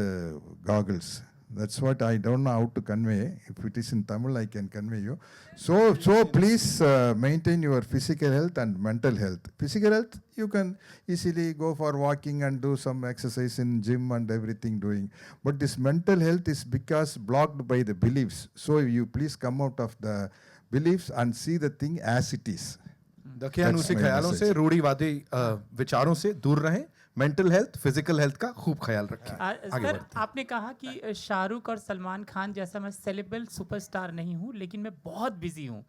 goggles. That's what I don't know how to convey. If it is in Tamil, I can convey you. So please maintain your physical health and mental health. Physical health, you can easily go for walking and do some exercise in gym and everything doing. But this mental health is because blocked by the beliefs. So you please come out of the beliefs and see the thing as it is. दकियानुसी ख्यालों से रूढ़िवादी विचारों से दूर रहें. Mental health, physical health का खूब ख्याल रखें. सर, आपने कहा कि शाहरुख और सलमान खान जैसा मैं सेलेब्रिटी सुपरस्टार नहीं हूँ, लेकिन मैं बहुत बिजी हूँ.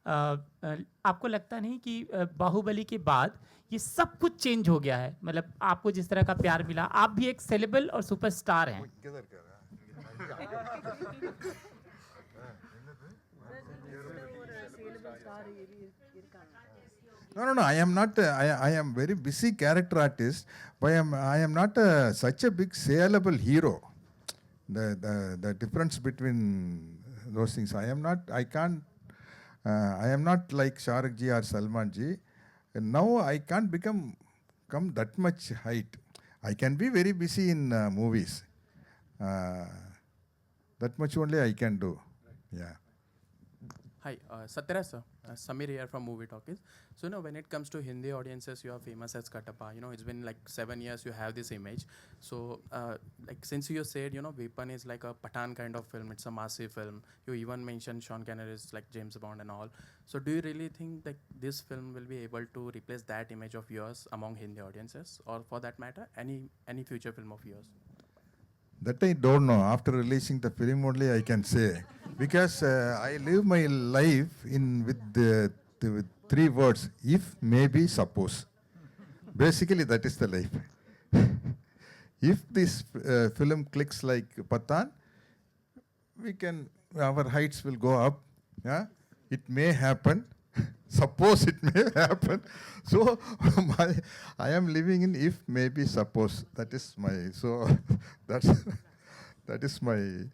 आपको लगता नहीं कि बाहुबली के बाद ये सब कुछ चेंज हो गया है? मतलब आपको जिस तरह का प्यार मिला, आप भी एक सेलेब्रिटी और सुपरस्टार हैं. No. I am not. I am very busy character artist, but I am not such a big saleable hero. The difference between those things. I am not. I can't. I am not like Shahrukh ji or Salman ji. And now I can't come that much height. I can be very busy in movies. That much only I can do. Yeah. Hi, Sathyaraj sir. Samir here from Movie Talkies. So, when it comes to Hindi audiences, you are famous as Katappa. It's been like 7 years you have this image. So, since you said, Weapon is like a Pathan kind of film, it's a massive film. You even mentioned Sean Connery is like James Bond and all. So, do you really think that this film will be able to replace that image of yours among Hindi audiences? Or for that matter, any future film of yours? That I don't know. After releasing the film only I can say. Because I live my life with 3 words. If, maybe, suppose. Basically that is the life. If this film clicks like Pathan, our heights will go up. Yeah? It may happen. Suppose it may happen. So I am living in if, maybe, suppose. That is my, that is my,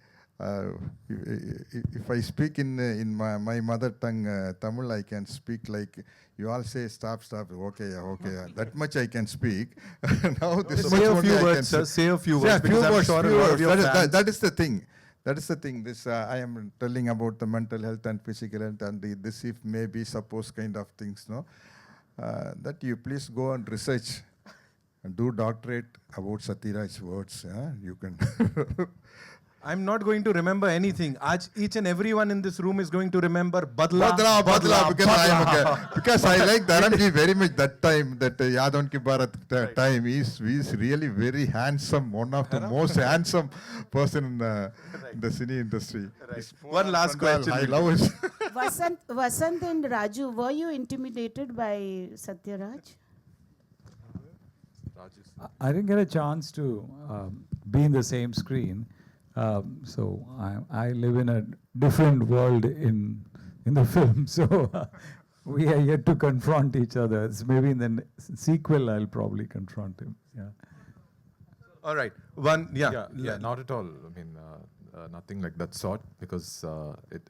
if I speak in my mother tongue, Tamil, I can speak like, you all say stop, okay. That much I can speak. Now this Say much a few only I words, can sir. Say a few words. Yeah, because I'm sure a lot of your fans. That is the thing. That is the thing. This I am telling about the mental health and physical health and this if, maybe, suppose kind of things. No, that you please go and research and do doctorate about Sathyaraj's words. You can. I'm not going to remember anything. Each and everyone in this room is going to remember Badla. Because I like Dharamji very much that time, that Yadon Ki Bharat time. He's really very handsome, one of the most handsome person in the cine industry. One last question. I love it. Vasant and Raju, were you intimidated by Sathyaraj? I didn't get a chance to be in the same screen. So I live in a different world in the film. So we are yet to confront each other. It's maybe in the sequel I'll probably confront him. Yeah. All right. Yeah, not at all. I mean, nothing like that sort. Because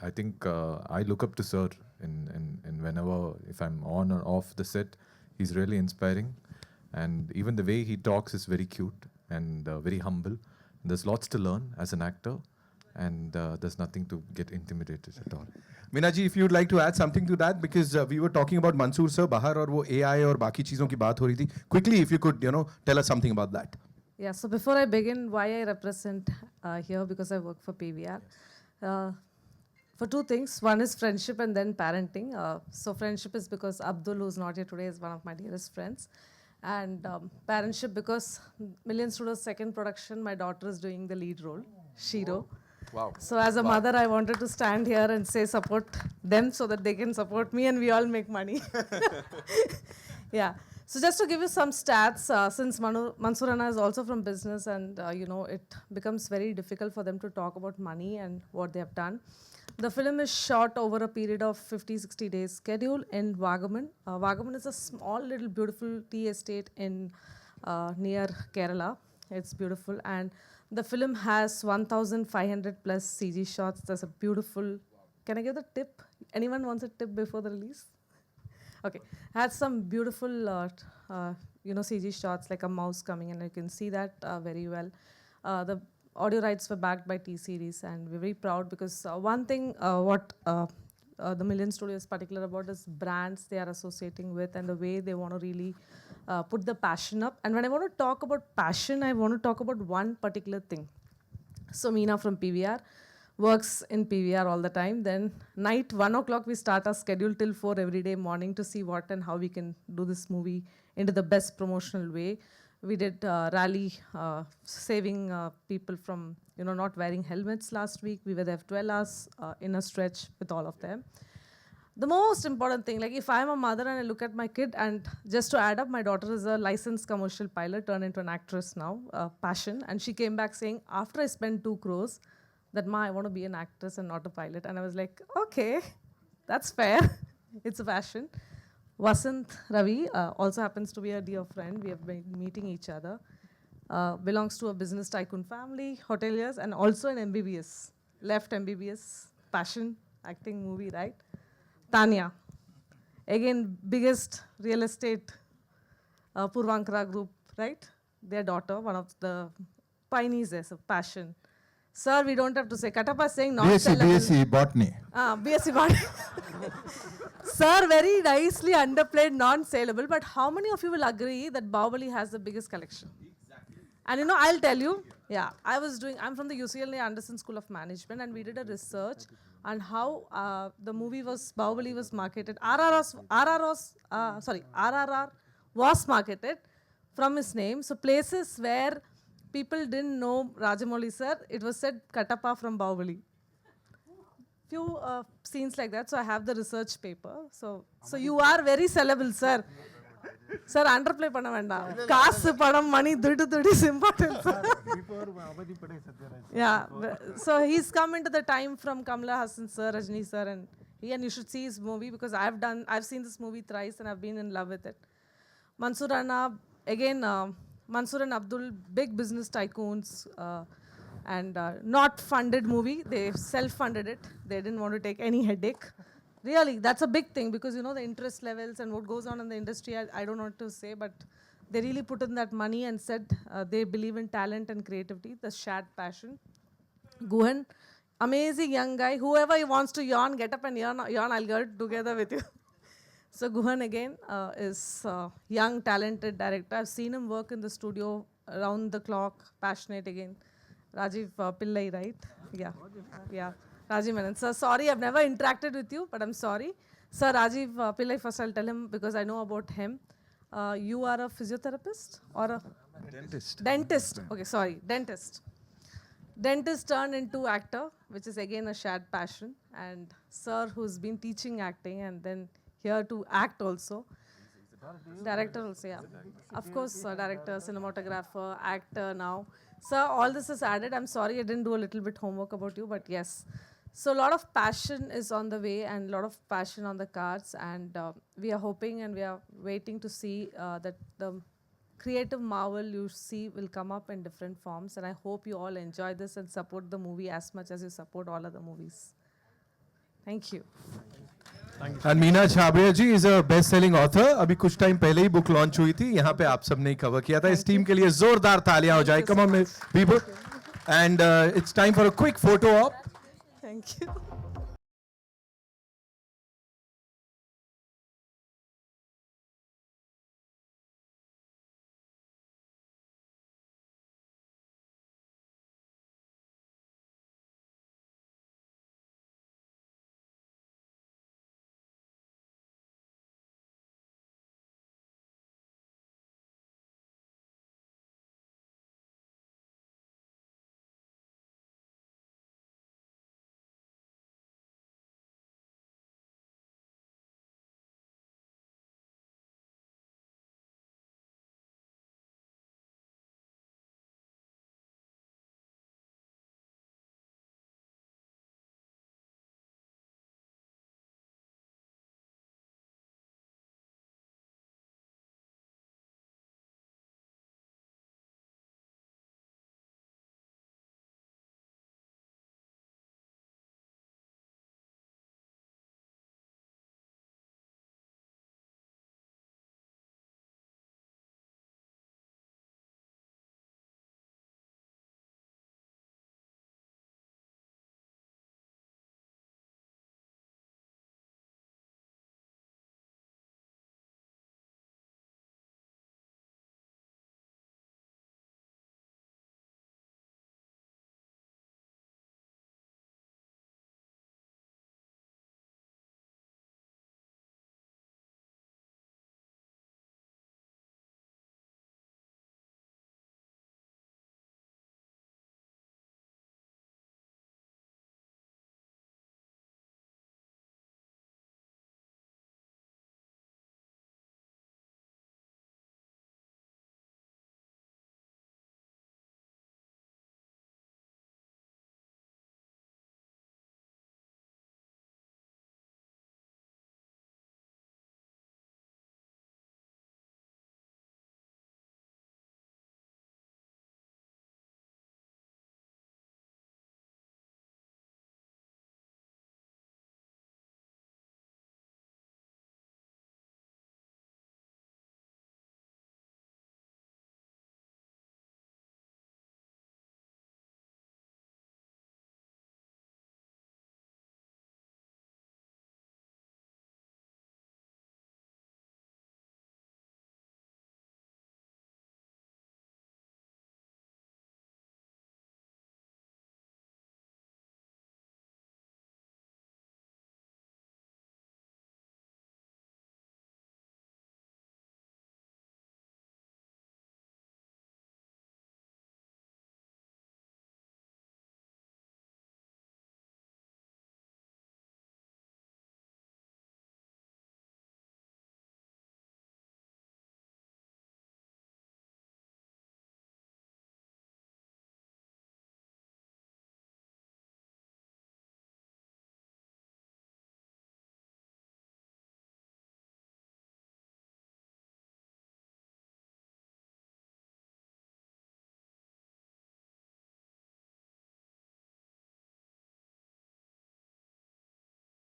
I think I look up to Sir in whenever, if I'm on or off the set, he's really inspiring. And even the way he talks is very cute and very humble. There's lots to learn as an actor, and there's nothing to get intimidated at all. Meena ji, if you'd like to add something to that, because we were talking about Mansoor sir बाहर और वो AI और बाकी चीज़ों की बात हो रही थी. Quickly, if you could, tell us something about that. Yeah, so before I begin, why I represent here, because I work for PVR. For 2 things. One is friendship and then parenting. So friendship is because Abdul, who's not here today, is one of my dearest friends. And parentship because Million Studios' second production, my daughter is doing the lead role, Shiro. Wow. So as a Wow. mother, I wanted to stand here and say support them so that they can support me and we all make money. Yeah. So just to give you some stats, since Mansoor Anna is also from business and it becomes very difficult for them to talk about money and what they have done. The film is shot over a period of 50-60 days schedule in Vagaman. Vagaman is a small little beautiful tea estate in near Kerala. It's beautiful, and the film has 1,500 plus CG shots. There's a beautiful. Can I give the tip? Anyone wants a tip before the release? Okay, has some beautiful CG shots like a mouse coming, and you can see that very well. The audio rights were backed by T-Series, and we're very proud because one thing what the Million Studio is particular about is brands they are associating with and the way they want to really put the passion up. And when I want to talk about passion, I want to talk about one particular thing. So Meena from PVR works in PVR all the time. Then night 1 o'clock we start our schedule till 4 every day morning to see what and how we can do this movie into the best promotional way. We did rally saving people from not wearing helmets last week. We were there for 12 hours in a stretch with all of them. The most important thing, like if I'm a mother and I look at my kid, and just to add up, my daughter is a licensed commercial pilot turned into an actress now, passion. And she came back saying, after I spent 2 crores, that Ma, I want to be an actress and not a pilot. And I was like, okay, that's fair. It's a passion. Vasant Ravi also happens to be a dear friend. We have been meeting each other. Belongs to a business tycoon family, hoteliers, and also an MBBS. Left MBBS, passion, acting, movie, right? Tanya, again, biggest real estate Purvankara group, right? Their daughter, one of the pioneers of passion. Sir, we don't have to say. Katappa is saying not sellable. BSc Botany. BSc Botany. Sir, very nicely underplayed non-saleable, but how many of you will agree that Bahubali has the biggest collection? Exactly. And I'll tell you, I'm from the UCLA Anderson School of Management, and we did a research on how the movie Bahubali was marketed. RRR was marketed from his name. So places where people didn't know Rajamouli sir, it was said Katappa from Bahubali. Few scenes like that, so I have the research paper. So you are very sellable, sir. Sir, underplay panna venda. Kaas, padam, money, dudu is important, sir. Yeah, so he's come into the time from Kamala Hassan sir, Rajni sir, and you should see his movie because I've seen this movie thrice and I've been in love with it. Mansoor Anna, again, Mansoor and Abdul, big business tycoons, and not funded movie. They self-funded it. They didn't want to take any headache. Really, that's a big thing because the interest levels and what goes on in the industry, I don't know what to say, but they really put in that money and said they believe in talent and creativity, the shared passion. Guhan, amazing young guy. Whoever wants to yawn, get up and yawn, I'll get together with you. So Guhan again is a young, talented director. I've seen him work in the studio around the clock, passionate again. Rajiv Pillai, right? Yeah. Rajiv Menon. Sir, sorry, I've never interacted with you, but I'm sorry. Sir, Rajiv Pillai, first I'll tell him because I know about him. You are a physiotherapist or a? Dentist. Dentist. Okay, sorry, dentist. Dentist turned into actor, which is again a shared passion. And sir, who's been teaching acting and then here to act also. Director also, yeah. Of course, director, cinematographer, actor now. Sir, all this is added. I'm sorry I didn't do a little bit homework about you, but yes. So a lot of passion is on the way and a lot of passion on the cards. And we are hoping and we are waiting to see that the creative marvel you see will come up in different forms. And I hope you all enjoy this and support the movie as much as you support all other movies. Thank you. And Meena Chhabria ji is a best-selling author. अभी कुछ time पहले ही book launch हुई थी. यहाँ पे आप सबने cover किया था. इस टीम के लिए जोरदार तालियां हो जाए. Come on, people. And it's time for a quick photo op. Thank you.